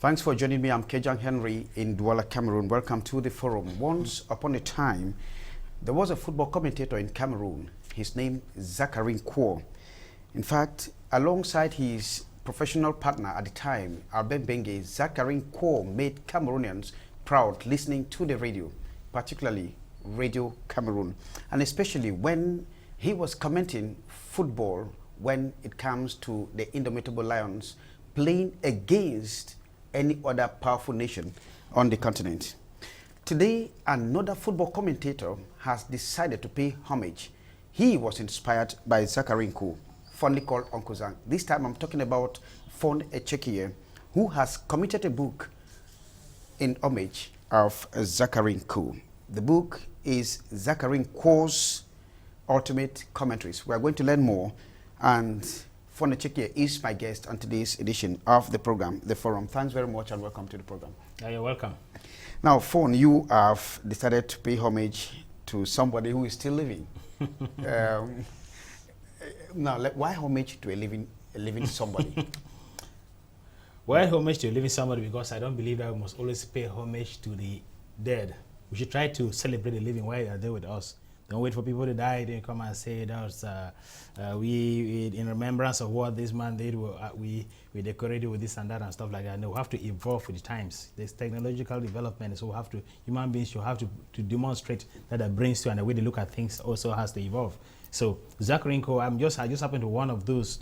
Thanks for joining me. I'm Kejang Henry in Douala, Cameroon. Welcome to the forum. Once upon a time, there was a football commentator in Cameroon. His name is Zachary Kwo. In fact, alongside his professional partner at the time, Albert Bengue, Zachary Kwo made Cameroonians proud listening to the radio, particularly Radio Cameroon, and especially when he was commenting football when it comes to the Indomitable Lions playing against any other powerful nation on the continent. Today, another football commentator has decided to pay homage. He was inspired by Zachary Kwo, fondly called Uncle Zang. This time I'm talking about Fond Echekiye, who has committed a book in homage of Zachary Kwo. The book is Zachary Kwo's Ultimate Commentaries. We are going to learn more, and Fond Echekiye is my guest on today's edition of the program, The Forum. Thanks very much and welcome to the program. You're welcome. Now, Fond, you have decided to pay homage to somebody who is still living. Now, why homage to a living somebody? Why homage to a living somebody? Because I don't believe that we must always pay homage to the dead. We should try to celebrate the living while they are there with us. Don't wait for people to die, then come and say that was, we in remembrance of what this man did, we decorated with this and that and stuff like that. No, we have to evolve with the times. There's technological development, so we have to, human beings should have to demonstrate that their brains too, and the way they look at things also has to evolve. So Zachary Kwo, I just happen to be one of those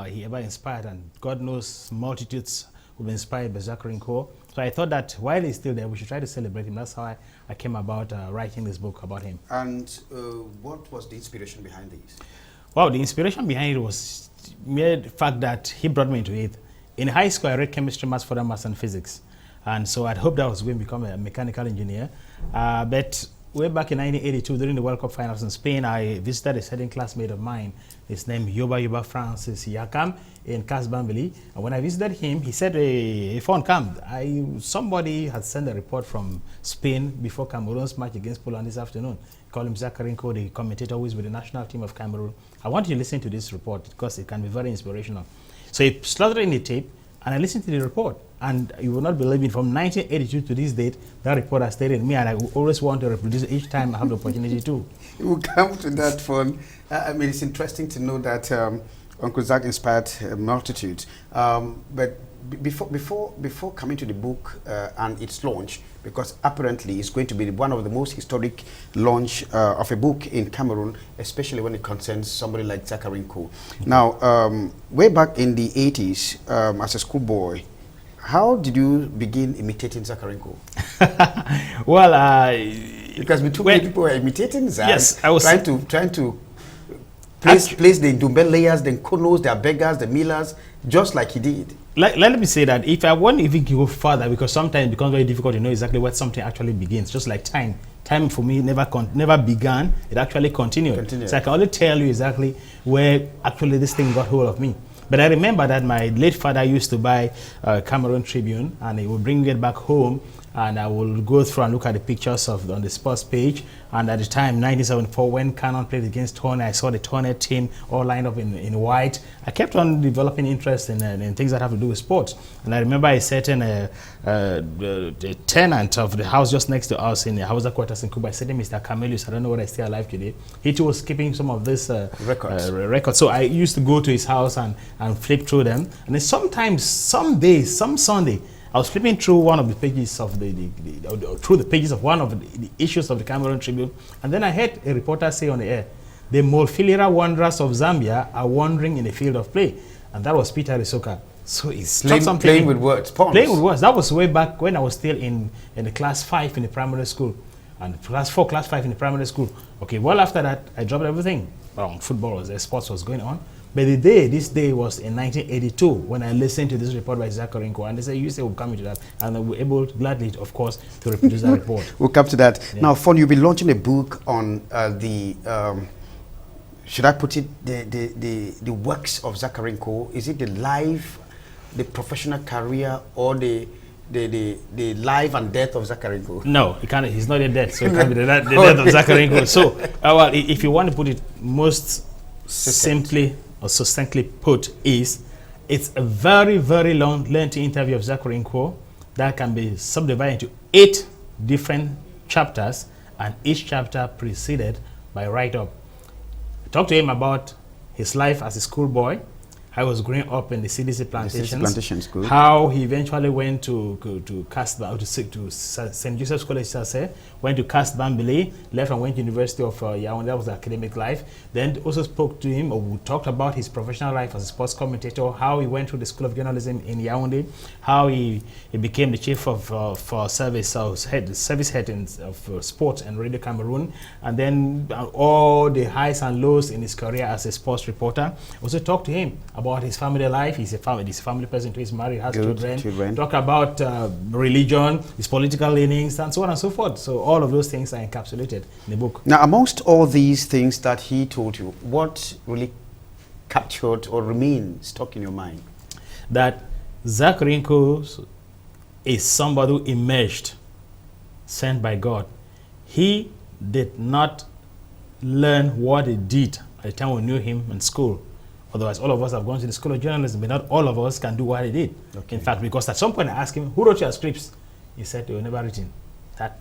he ever inspired, and God knows multitudes who've been inspired by Zachary Kwo. So I thought that while he's still there, we should try to celebrate him. That's how I came about writing this book about him. And what was the inspiration behind this? Well, the inspiration behind it was mere fact that he brought me into it. In high school, I read chemistry, maths, further maths, and physics. And so I'd hoped I was going to become a mechanical engineer. But way back in 1982, during the World Cup finals in Spain, I visited a certain classmate of mine. His name Yoba Francis Yakam in Casbanville. And when I visited him, he said, hey, Fond, come. Somebody had sent a report from Spain before Cameroon's match against Poland this afternoon. Call him Zachary Kwo, the commentator who is with the national team of Cameroon. I want you to listen to this report because it can be very inspirational. So he slotted in the tape, and I listened to the report. And you will not believe it, from 1982 to this date, that report has stayed in me, and I will always want to reproduce it each time I have the opportunity to. We'll come to that, Fond. I mean, it's interesting to know that Uncle Zach inspired a multitude. But before coming to the book and its launch, because apparently it's going to be one of the most historic launch of a book in Cameroon, especially when it concerns somebody like Zachary Kwo. Now, way back in the 80s, as a schoolboy, how did you begin imitating Zachary Kwo? Well, because too many people were imitating Zach. Yes, I was trying to place the Dumbe layers, the Konos, the beggars, the millers, just like he did. Let me say that if I want to even go further, because sometimes it becomes very difficult to know exactly where something actually begins, just like time. Time for me never began, it actually continued. So I can only tell you exactly where actually this thing got hold of me. But I remember that my late father used to buy Cameroon Tribune, and he would bring it back home, and I will go through and look at the pictures on the sports page. And at the time, 1974, when CANAL played against Tone, I saw the Tone team all lined up in white. I kept on developing interest in things that have to do with sports. And I remember a certain the tenant of the house just next to us in the Hausa quarters in Cuba, I said, Mr. Camelius, I don't know whether he's still alive today. He too was keeping some of this records. So I used to go to his house and flip through them. And then sometimes, some days, some Sunday, I was flipping through one of the pages of one of the issues of the Cameroon Tribune, and then I heard a reporter say on the air, the Molfilira Wanderers of Zambia are wandering in the field of play. And that was Peter Risoka. So it's playing with words. Playing with words. That was way back when I was still in the class 5 in the primary school. And class 4, class 5 in the primary school. Okay, well after that, I dropped everything. Well, football sports was going on. But this day was in 1982 when I listened to this report by Zachary Kwo, and they said, you say we'll come into that, and I was able gladly, of course, to reproduce that report. We'll come to that. Yeah. Now, Fond, you'll be launching a book on should I put it, the works of Zachary Kwo? Is it the life, the professional career, or the life and death of Zachary Kwo? No, he can't. He's not a death, so it can't be the death of Zachary Kwo. So, well, if you want to put it most simply or succinctly put, it's a very, very long, lengthy interview of Zachary Kwo that can be subdivided into 8 different chapters, and each chapter preceded by write-up. I talked to him about his life as a schoolboy, how he was growing up in the CDC plantations, how he eventually went to St. Joseph's College, went to Cast Bambili, left and went to University of Yaoundé. That was the academic life. Then also spoke to him, or we talked about his professional life as a sports commentator, how he went through the School of Journalism in Yaoundé, how he became the chief of service head of sports and Radio Cameroon, and then all the highs and lows in his career as a sports reporter. Also talked to him about his family life. He's a family person too. He's married, has children. Talk about religion, his political leanings, and so on and so forth. So all of those things are encapsulated in the book. Now, amongst all these things that he told you, what really captured or remained stuck in your mind? That Zachary Nko is somebody who emerged, sent by God. He did not learn what he did at the time we knew him in school. Otherwise, all of us have gone to the School of Journalism, but not all of us can do what he did. Okay. In fact, because at some point I asked him, who wrote your scripts? He said they were never written.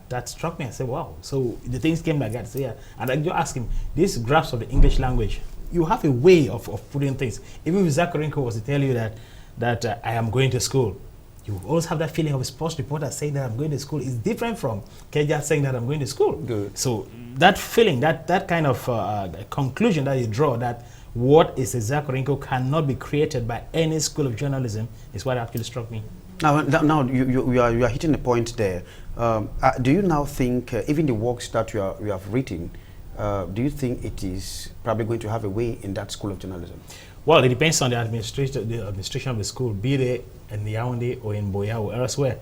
That struck me. I said, wow. So the things came like that. So yeah, and I just asked him, this grasp of the English language, you have a way of putting things. Even if Zachary Nko was to tell you that I am going to school, you always have that feeling of a sports reporter saying that I'm going to school is different from Kejang saying that I'm going to school. Good. So that feeling, that kind of conclusion that you draw, that what is a Zachary Nko cannot be created by any school of journalism, is what actually struck me. Now you are hitting a point there. Do you now think, even the works that you have written, do you think it is probably going to have a way in that school of journalism? Well, it depends on the administration of the school, be they in Yaoundé or in Boya or elsewhere.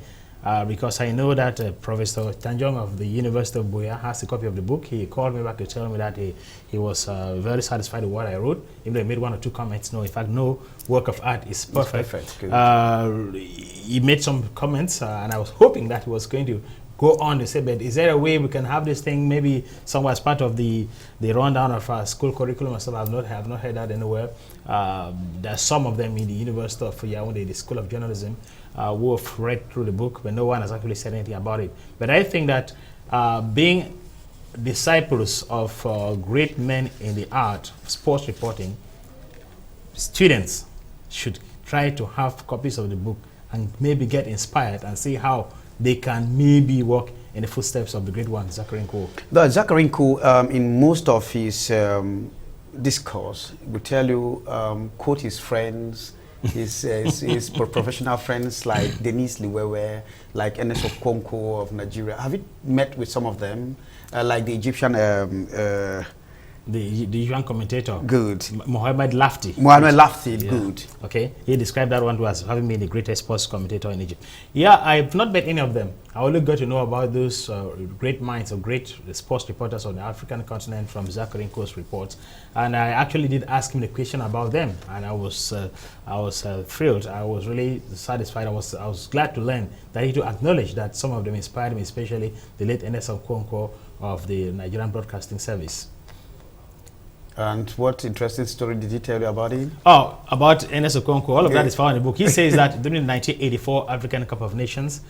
Because I know that Professor Tanjong of the University of Boya has a copy of the book. He called me back to tell me that he was very satisfied with what I wrote, even though he made 1 or 2 comments. No, in fact, no work of art is perfect. He made some comments, and I was hoping that he was going to go on to say, but is there a way we can have this thing maybe somewhere as part of the rundown of our school curriculum or stuff? I have not heard that anywhere. There's some of them in the University of Yaoundé, the School of Journalism, who have read through the book, but no one has actually said anything about it. But I think that being disciples of great men in the art of sports reporting, students should try to have copies of the book and maybe get inspired and see how they can maybe walk in the footsteps of the great one, Zachary Nko. Zachary Nko, in most of his discourse, will tell you, quote his friends, his professional friends like Denise Liwewe, like Enes Okonkwo of Nigeria. Have you met with some of them? Like the Egyptian... the Egyptian commentator. Good. Mohamed Lafti. Mohamed Lafti, yeah. Good. Okay. He described that one to us, having been the greatest sports commentator in Egypt. Yeah, I've not met any of them. I only got to know about those great minds or great sports reporters on the African continent from Zachary Nko's reports. And I actually did ask him the question about them. And I was thrilled. I was really satisfied. I was glad to learn that he to acknowledge that some of them inspired me, especially the late Enes Okonkwo of the Nigerian Broadcasting Service. And what interesting story did he tell you about him? Oh, about Enes Okonkwo. All of that is found in the book. He says that during the 1984 African Cup of Nations,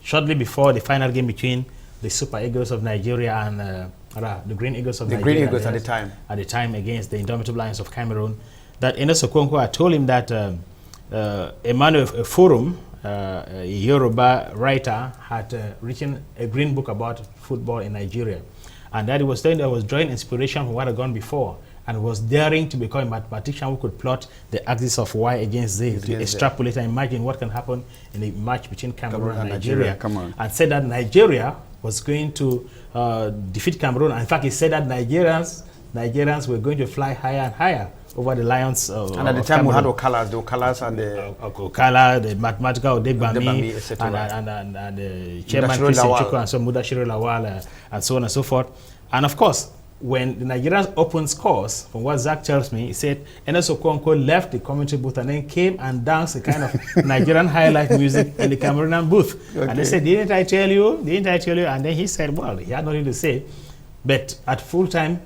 shortly before the final game between the Super Eagles of Nigeria and the Green Eagles of Nigeria. The Green Eagles at the time against the Indomitable Lions of Cameroon, that Enes Okonkwo had told him that Emmanuel Forum, a Yoruba writer, had written a green book about football in Nigeria. And that he was saying that was drawing inspiration from what had gone before, and was daring to become a mathematician who could plot the axis of Y against Z to extrapolate and imagine what can happen in a match between Cameroon and Nigeria. And said that Nigeria was going to defeat Cameroon. And in fact, he said that Nigerians were going to fly higher and higher over the Lions. And at the time we had Okalas and the Okala, the mathematical Debami, and the chairman Christian Chukwu, and so Mudashiru Lawal, and so on and so forth. And of course, when the Nigerians opened scores, from what Zach tells me, he said Enes Okonkwo left the commentary booth and then came and danced the kind of Nigerian highlight music in the Cameroonian booth. Okay. And they said, didn't I tell you? Didn't I tell you? And then he said, well, he had nothing to say. But at full time,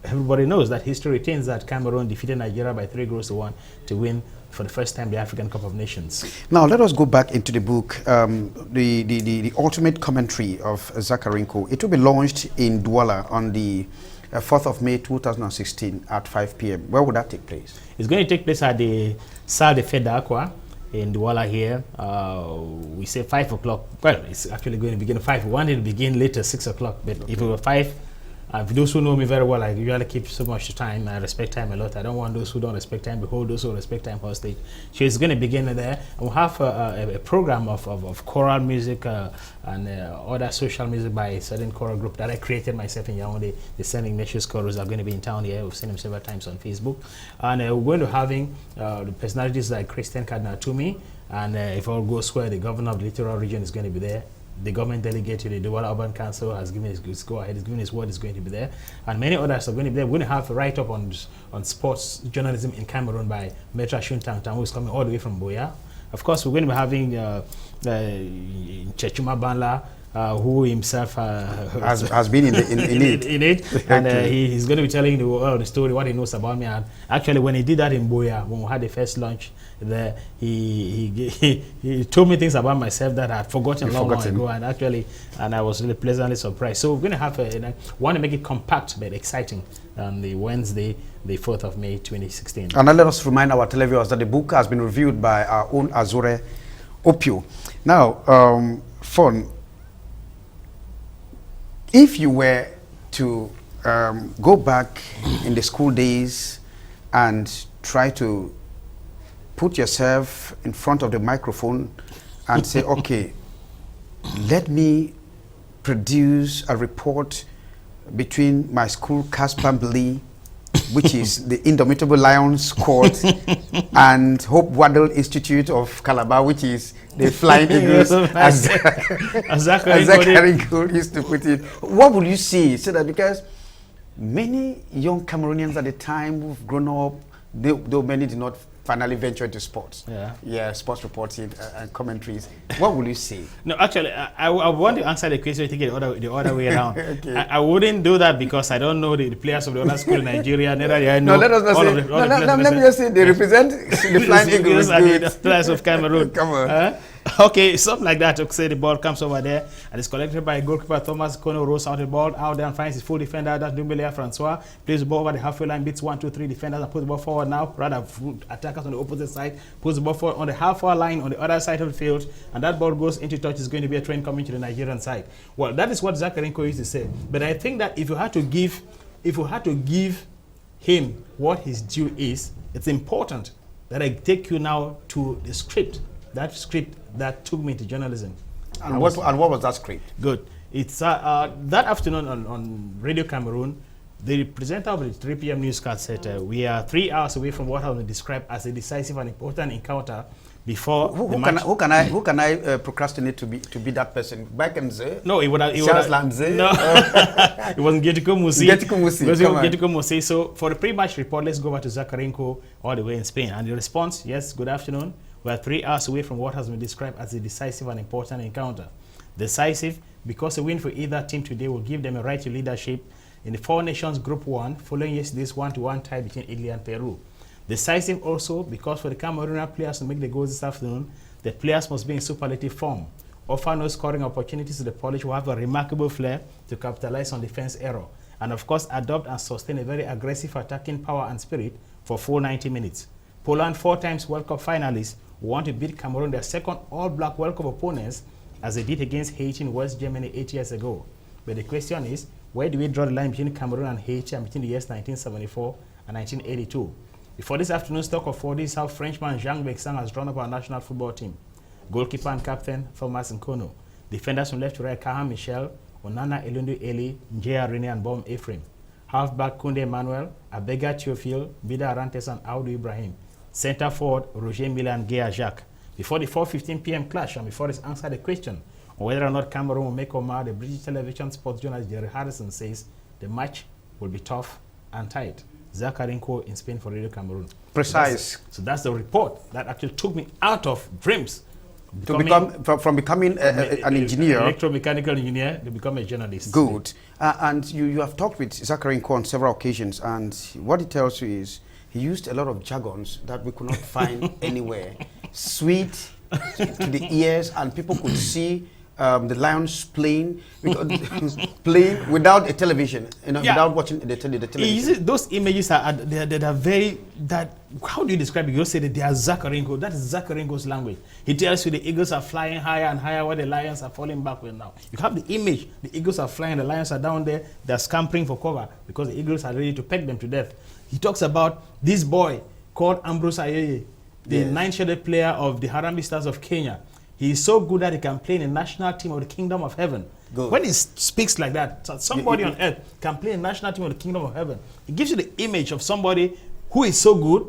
everybody knows that history retains that Cameroon defeated Nigeria by 3 goals to 1 to win for the first time the African Cup of Nations. Now let us go back into the book, the ultimate commentary of Zakarinko. It will be launched in Douala on the 4th of May 2016 at 5 p.m. Where would that take place? It's going to take place at the Salle de Fête d'Aqua in Douala here. We say 5 o'clock. Well, it's actually going to begin at 5. We wanted to begin later, 6 o'clock. But if it were 5, for those who know me very well, I usually keep so much time. I respect time a lot. I don't want those who don't respect time to hold those who respect time hostage. So it's going to begin there. And we'll have a program of choral music and other social music by a certain choral group that I created myself in Yaoundé. The St. Ignatius chorus are going to be in town here. We've seen them several times on Facebook. And we're going to having the personalities like Christian Cardinal Toomey. And if all goes well, the governor of the Littoral region is going to be there. The government delegate to the Douala Urban Council has given his go-ahead, has given his word, is going to be there. And many others are going to be there. We're going to have a write-up on sports journalism in Cameroon by Metra Shuntang, who is coming all the way from Boya. Of course, we're going to be having Chechuma Banla, who himself has been in it. And he's going to be telling the world the story, what he knows about me. And actually, when he did that in Boya, when we had the first lunch there, he told me things about myself that I had forgotten long ago, and I was really pleasantly surprised. So we're going to have want to make it compact but exciting on the Wednesday, the 4th of May 2016. And let us remind our televiewers that the book has been reviewed by our own Azure Opio. Now, Fon, if you were to go back in the school days and try to put yourself in front of the microphone and say, okay, let me produce a report between my school Caspambly, which is the Indomitable Lions Court, and Hope Waddell Institute of Calabar, which is the Flying Eagles, as Zakarinko used to put it. What would you see? So that because many young Cameroonians at the time who've grown up, though many did not finally venture into sports. Sports reporting and commentaries. What will you say? No, actually, I want to answer the question. I think the other way around. Okay. I wouldn't do that because I don't know the players of the other school in Nigeria. Neither do I know. No, let us not say. Let me just say they represent the Flying Eagles and the players of Cameroon. Come on. Okay, something like that. Say the ball comes over there and it's collected by goalkeeper Thomas Kono. Rolls out the ball out there and finds his full defender. That's Dumbele Francois. Plays the ball over the halfway line, beats 1, 2, 3 defenders and puts the ball forward now. Rather, attackers on the opposite side puts the ball forward on the halfway line on the other side of the field, and that ball goes into touch. Is going to be a train coming to the Nigerian side. Well, that is what Zakarinko used to say. But I think that if you had to give him what his due is, it's important that I take you now to the script. That script that took me to journalism. And what was that script? Good. It's that afternoon on Radio Cameroon, the presenter of the 3 p.m. newscast said, we are 3 hours away from what has been described as a decisive and important encounter before the match. Who can I procrastinate to be that person? Bakenze? No, it would have. No, it wasn't Getiko Musi. Getiko Musi. So for the pre-match report, let's go over to Zakarinko all the way in Spain. And the response, yes, good afternoon. We are 3 hours away from what has been described as a decisive and important encounter. Decisive because a win for either team today will give them a right to leadership in the Four Nations Group 1 following yesterday's 1-1 tie between Italy and Peru. Decisive also because for the Cameroonian players to make the goals this afternoon, the players must be in superlative form, offer no scoring opportunities to the Polish who have a remarkable flair to capitalize on defense error, and of course adopt and sustain a very aggressive attacking power and spirit for full 90 minutes. Poland, 4 times World Cup finalists, want to beat Cameroon, their second all-black World Cup opponents, as they did against Haiti in West Germany 8 years ago. But the question is, where do we draw the line between Cameroon and Haiti and between the years 1974 and 1982? Before this afternoon's talk of 4, this is how Frenchman Jean Bexan has drawn up our national football team. Goalkeeper and captain, Thomas Nkono. Defenders from left to right, Kahan Michel, Onana Elundu Eli, Njea Rene and Bom Ephraim. Halfback Kunde Emmanuel, Abega Theophile, Bida Arantes and Audu Ibrahim. Center forward, Roger Miller and Gea Jacques. Before the 4:15 p.m. clash, and before this answer the question on whether or not Cameroon will make or mar, the British television sports journalist Jerry Harrison says the match will be tough and tight. Zakarinko in Spain for Radio Cameroon. Precise. So that's the report that actually took me out of dreams. From becoming an engineer. Electromechanical engineer to become a journalist. Good. And you have talked with Zakarinko on several occasions, and what he tells you is he used a lot of jargons that we could not find anywhere. Sweet to the ears, and people could see the Lions playing playing without a television, without watching the television. Those images are very how do you describe it? You say that they are Zakarenko. That is Zakarenko's language. He tells you the eagles are flying higher and higher, while the lions are falling backward now. You have the image. The eagles are flying, the lions are down there. They're scampering for cover because the eagles are ready to peck them to death. He talks about this boy called Ambrose Ayeye, the nine-shaded player of the Harambee Stars of Kenya. He is so good that he can play in the national team of the Kingdom of Heaven. Good. When he speaks like that, somebody on earth can play in the national team of the Kingdom of Heaven. It gives you the image of somebody who is so good,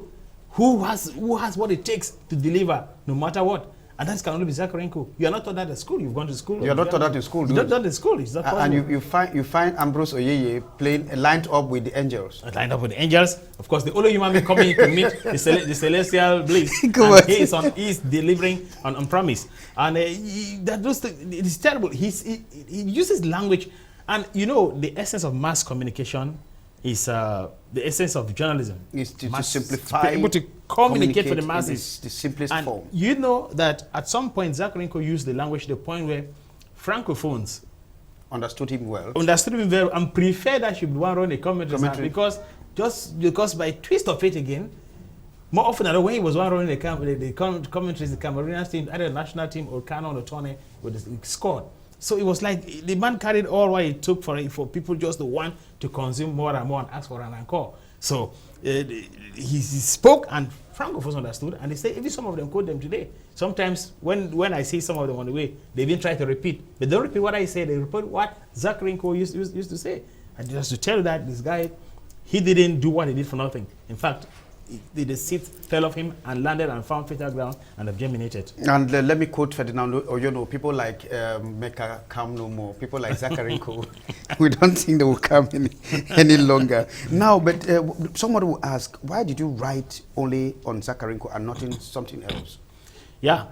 who has what it takes to deliver no matter what. And that can only be Zakarenko. You are not taught that at school. You've gone to school. You are not taught that in school. You're not taught in school. It's not possible. And you find Ambrose Oyeye playing lined up with the angels. Lined up with the angels. Of course, the only human being coming to meet the celestial bliss. And he is delivering on promise. And it's terrible. He uses language, and the essence of mass communication is the essence of journalism. Is to simplify, able to communicate for the masses. The simplest form. You know that at some point Zakarenko used the language to the point where francophones understood him well, and preferred that she would want to run a commentary because by twist of fate again, more often than not, when he was running the commentaries, the Cameroonian team, either the national team or CANAL or Tone, would scored. So it was like the man carried all what it took for people just to want to consume more and more and ask for an encore. So he spoke, and francophones understood, and they say even some of them quote them today. Sometimes when I see some of them on the way, they even try to repeat, but they don't repeat what I say. They repeat what Zakarenko used to say. And just to tell you that this guy, he didn't do what he did for nothing. In fact, the seed fell off him and landed and found fertile ground and have germinated. And let me quote Ferdinand Oyono, people like Mecca come no more. People like Zakarenko, we don't think they will come any longer. Now, but somebody will ask, why did you write only on Zakarenko and not in something else? Yeah,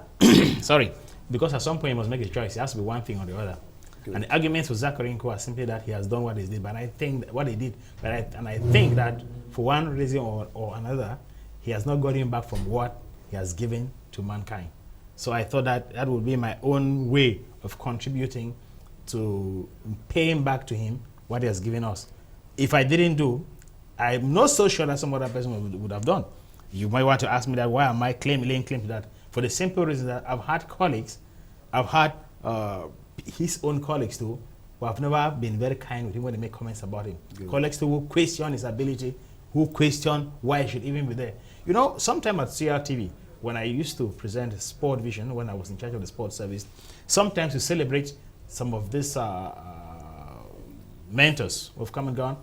sorry. Because at some point he must make a choice. It has to be one thing or the other. Good. And the arguments for Zakarenko are simply that he has done what he did, but I think what he did, and I think that for one reason or another, he has not gotten back from what he has given to mankind. So I thought that would be my own way of contributing to paying back to him what he has given us. If I didn't do, I'm not so sure that some other person would have done. You might want to ask me that, why am I laying claim to that? For the simple reason that I've had colleagues, I've had his own colleagues too, who have never been very kind with him when they make comments about him. Good. Colleagues too who question his ability, who question why he should even be there. You know, sometime at CRTV, when I used to present Sport Vision, when I was in charge of the sports service, sometimes to celebrate some of these mentors who have come and gone,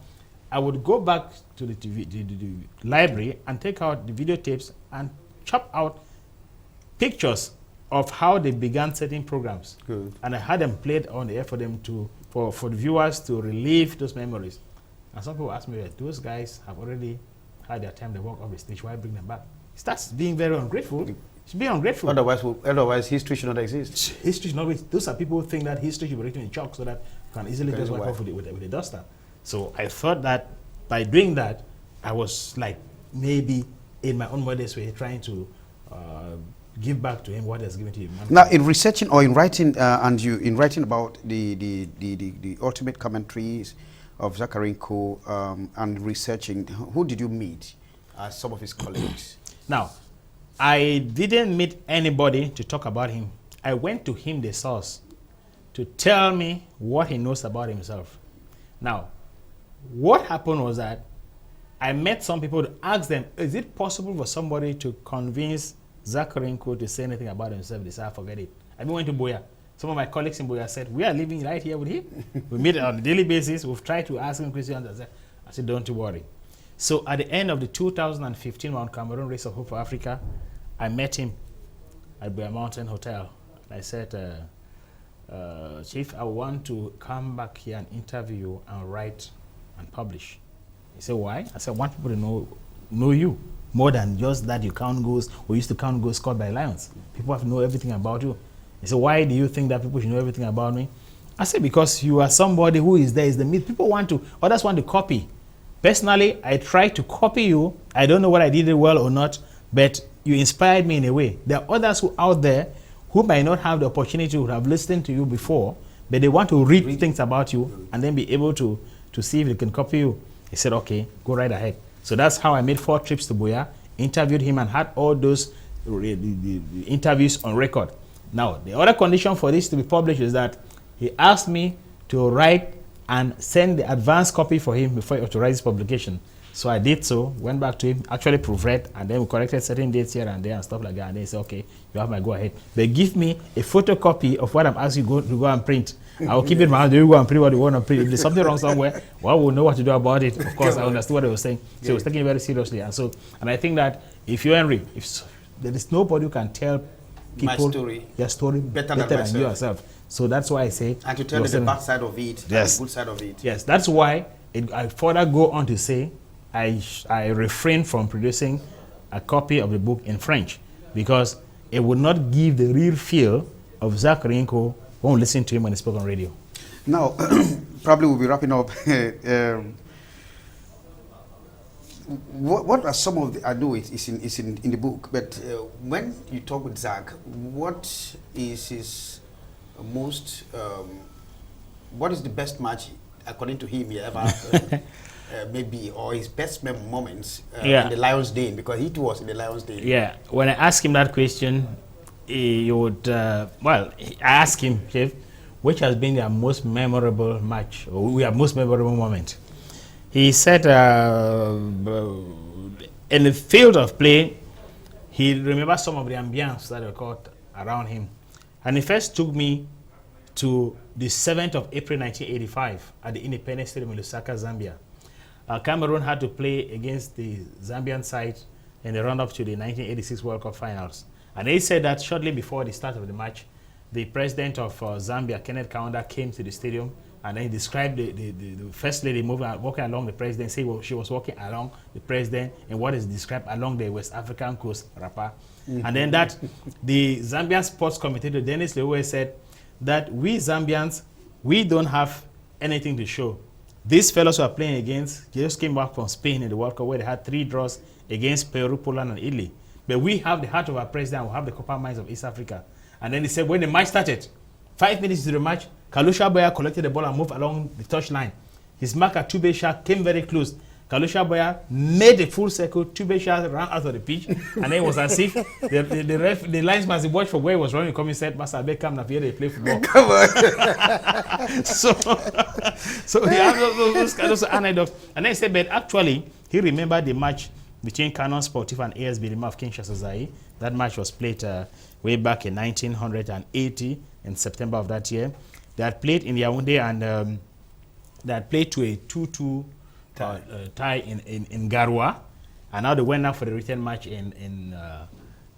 I would go back to the library and take out the videotapes and chop out pictures of how they began setting programs. Good. And I had them played on the air for them for the viewers to relive those memories. And some people ask me, those guys have already had their time, they walk off the stage, why bring them back? It starts being very ungrateful. It's being ungrateful. Otherwise history should not exist. History should not exist. Those are people who think that history should be written in chalk so that you can easily just wipe off with a duster. So I thought that by doing that, I was like maybe in my own modest way trying to give back to him what he has given to him. Now, in researching or in writing, in writing about the ultimate commentaries of Zakarenko and researching, who did you meet as some of his colleagues? Now, I didn't meet anybody to talk about him. I went to him, the source, to tell me what he knows about himself. Now, what happened was that I met some people to ask them, is it possible for somebody to convince Zakarenko to say anything about himself? They said, I forget it. I went to Boya. Some of my colleagues in Boya said, we are living right here with him. We meet on a daily basis. We've tried to ask him questions. I said, don't you worry. So at the end of the 2015 Mount Cameroon Race of Hope for Africa, I met him at Boya Mountain Hotel. I said, Chief, I want to come back here and interview and write and publish. He said, why? I said, I want people to know you more than just that you count goals or used to count goals scored by Lions. People have to know everything about you. He said, why do you think that people should know everything about me? I said, because you are somebody who is there, is the myth. Others want to copy Personally, I try to copy you. I don't know whether I did it well or not, but you inspired me in a way. There are others who out there who might not have the opportunity to have listened to you before, but they want to read things about you and then be able to see if they can copy you. He said, okay, go right ahead. So that's how I made 4 trips to Buea, interviewed him, and had all those the interviews on record. Now, the other condition for this to be published is that he asked me to write and send the advance copy for him before he authorized publication. So I did so, went back to him, actually proofread, and then we corrected certain dates here and there and stuff like that. And then he said, okay, you have my go ahead. But give me a photocopy of what I'm asking you to go and print. I will keep it in my hand. You go and print what you want to print. If there's something wrong somewhere, well, we'll know what to do about it. Of course, I understood what he was saying. So he was taking it very seriously. And I think that if you're Henry, there is nobody who can tell people your story better than you yourself. So that's why I say, and to tell the bad side of it, yes, the good side of it. Yes, that's why I further go on to say I refrain from producing a copy of the book in French because it would not give the real feel of Zachary Nko when we listen to him when he spoke on radio. Now, probably we'll be wrapping up. What are some of the, I know it's in the book, but when you talk with Zach, what is his most, what is the best match, according to him, he ever maybe, or his best moments in the Lions Den, because he too was in the Lions Den. Yeah, when I asked him that question, he would, I asked him, Chief, which has been their most memorable match, or your most memorable moment? He said in the field of play, he remembers some of the ambience that occurred around him. And he first took me to the 7th of April 1985 at the Independence Stadium in Lusaka, Zambia. Cameroon had to play against the Zambian side in the run-up to the 1986 World Cup finals. And he said that shortly before the start of the match, the president of Zambia, Kenneth Kaunda, came to the stadium, and then he described the first lady walking along the president, saying she was walking along the president in what is described along the West African coast, Rapa. And then that the Zambian sports commentator, Dennis Lewe, said that we Zambians, we don't have anything to show. These fellows who are playing against just came back from Spain in the World Cup where they had 3 draws against Peru, Poland, and Italy. But we have the heart of our president, we have the copper mines of East Africa. And then he said when the match started, 5 minutes into the match, Kalusha Boya collected the ball and moved along the touchline. His marker, Tubesha, came very close. Kalusha Boya made a full circle. Tubesha ran out of the pitch. And then it was as if the linesman watched for where he was running, come and said, Master Beckham, now here they play football. Come on. so he had those kind of anecdotes. And then he said, but actually, he remembered the match between CANAL Sportif and ASB Lima of Kinshasa Zaire. That match was played way back in 1980 in September of that year. They had played in Yaoundé and they had played to a 2-2 tie in Garoua, and now they went out for the return match in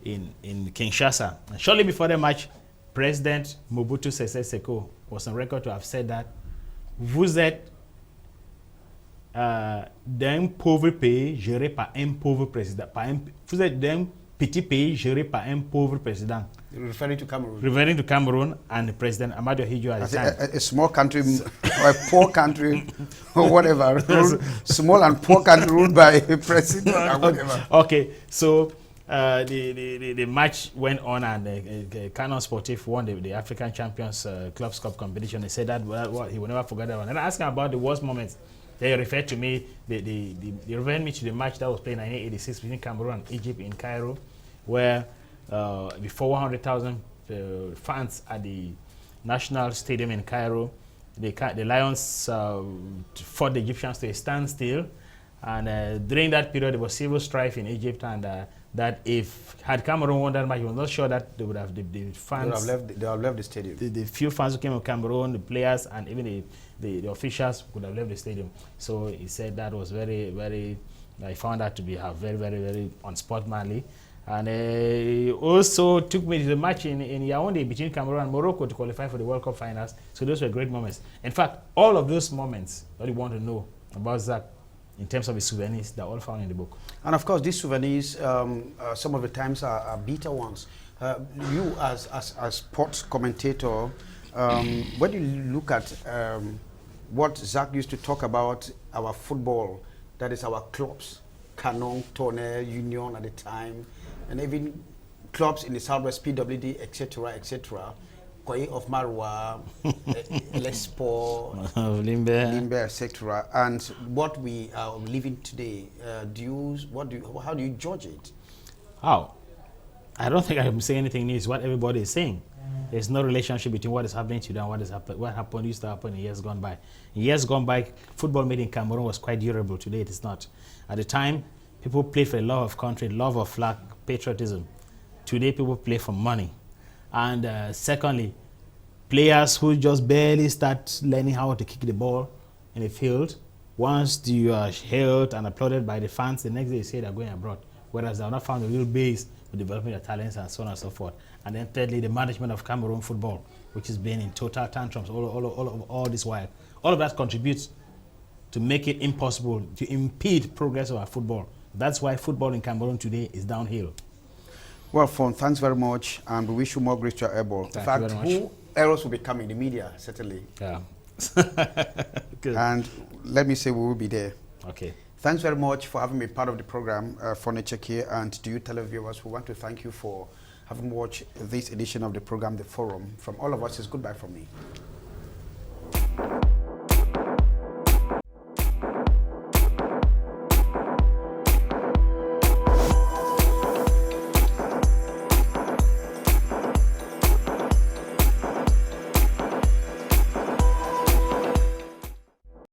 Kinshasa. And shortly before the match, President Mobutu Sese Seko was on record to have said that vous êtes d'un pauvre pays géré par un pauvre président. Vous êtes d'un petit pays géré par un pauvre président. Referring to Cameroon. Referring to Cameroon and President Amadou Ahidjo at the time. A small country, or a poor country, or whatever. Small and poor country ruled by a president or whatever. Okay, so the match went on and CANAL Sportif won the African Champions Clubs Cup competition. He said that he will never forget that one. And I asked him about the worst moments. They referred to me, they referred me to the match that was played in 1986 between Cameroon and Egypt in Cairo, where before 100,000 fans at the National Stadium in Cairo, the Lions fought the Egyptians to a standstill. And during that period, there was civil strife in Egypt, and that if had Cameroon won that match, he was not sure that they would have the fans. They would have left the stadium. The few fans who came from Cameroon, the players, and even the officials could have left the stadium. So he said that was very, very. I found that to be very, very, very unsportsmanly. And he also took me to the match in Yaoundé between Cameroon and Morocco to qualify for the World Cup finals. So those were great moments. In fact, all of those moments that you want to know about Zach in terms of his souvenirs, they're all found in the book. And of course, these souvenirs, some of the times are bitter ones. You as sports commentator, when you look at what Zach used to talk about our football, that is our clubs, CANAL, Tone, Union at the time, and even clubs in the Southwest, PWD, etc., etc., Koi of Marwa, Lespo, Limbe, etc. And what we are living today, how do you judge it? How? I don't think I can say anything new. It's what everybody is saying. There's no relationship between what is happening today and what used to happen in years gone by. In years gone by, football made in Cameroon was quite durable. Today it is not. At the time, people played for the love of country, love of flag, patriotism. Today, people play for money. And secondly, players who just barely start learning how to kick the ball in the field, once you are hailed and applauded by the fans, the next day you say they're going abroad. Whereas they have not found a real base for developing their talents and so on and so forth. And then thirdly, the management of Cameroon football, which has been in total tantrums all this while. All of that contributes to make it impossible to impede progress of our football. That's why football in Cameroon today is downhill. Well, Fon, thanks very much, and we wish you more grace to your able. In fact, who else will be coming? The media, certainly. Yeah. And let me say we will be there. Okay. Thanks very much for having been part of the program, Fon Echekiye, and to you televiewers, we want to thank you for having watched this edition of the program, The Forum. From all of us, it's goodbye from me.